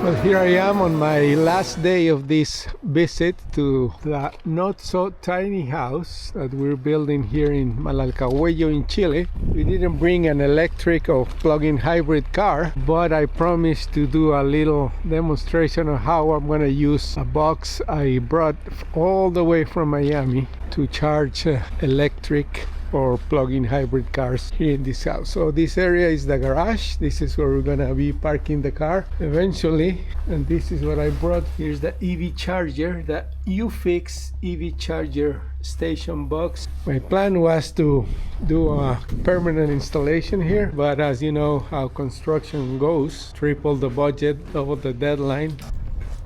Well, here I am on my last day of this visit to the not so tiny house that we're building here in Malalcahuello in Chile. We didn't bring an electric or plug-in hybrid car, but I promised to do a little demonstration of how I'm going to use a box I brought all the way from Miami to charge electric or plug-in hybrid cars here in this house. So this area is the garage. This is where we're gonna be parking the car eventually, and this is what I brought. Here's the EV charger, the uFixed EV Charger station box. My plan was to do a permanent installation here, but as you know how construction goes, triple the budget, double the deadline.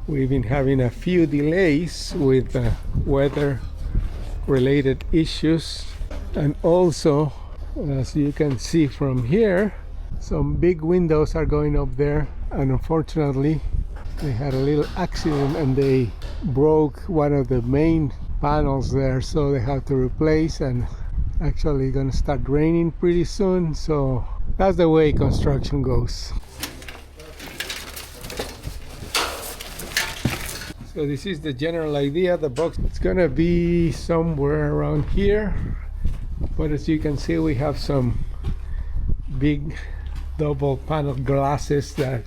We've been having a few delays with weather related issues. And also, as you can see from here, some big windows are going up there, and unfortunately they had a little accident and they broke one of the main panels there, so they have to replace, and actually gonna start raining pretty soon, so that's the way construction goes. So this is the general idea. The box is gonna be somewhere around here. But as you can see, we have some big double panel glasses that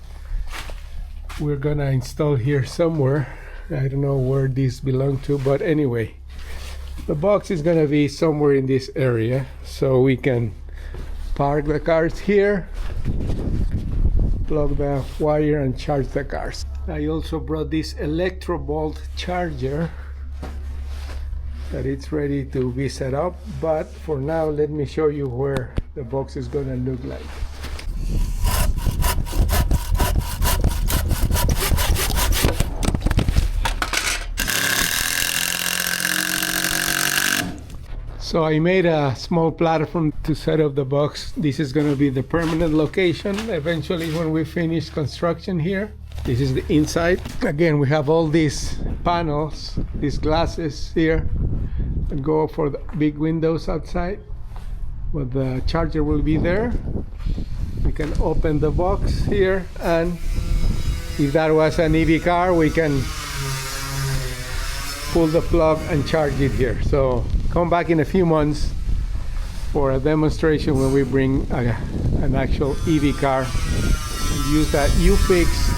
we're gonna install here somewhere. I don't know where these belong to, but anyway, the box is gonna be somewhere in this area, so we can park the cars here, plug the wire and charge the cars. I also brought this electrovolt charger that it's ready to be set up, but for now let me show you where the box is gonna look like. So I made a small platform to set up the box. This is gonna be the permanent location eventually when we finish construction here. This is the inside. Again, we have all these panels, these glasses here, and go for the big windows outside. But the charger will be there. We can open the box here, and if that was an EV car, we can pull the plug and charge it here. So come back in a few months for a demonstration when we bring an actual EV car and use that uFixed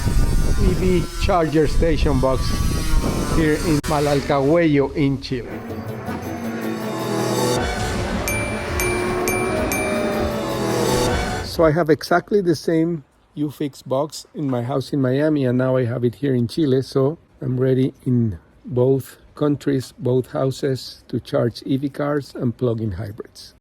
EV charger station box here in Malalcahuello in Chile. So I have exactly the same uFixed box in my house in Miami, and now I have it here in Chile, so I'm ready in both countries, both houses, to charge EV cars and plug-in hybrids.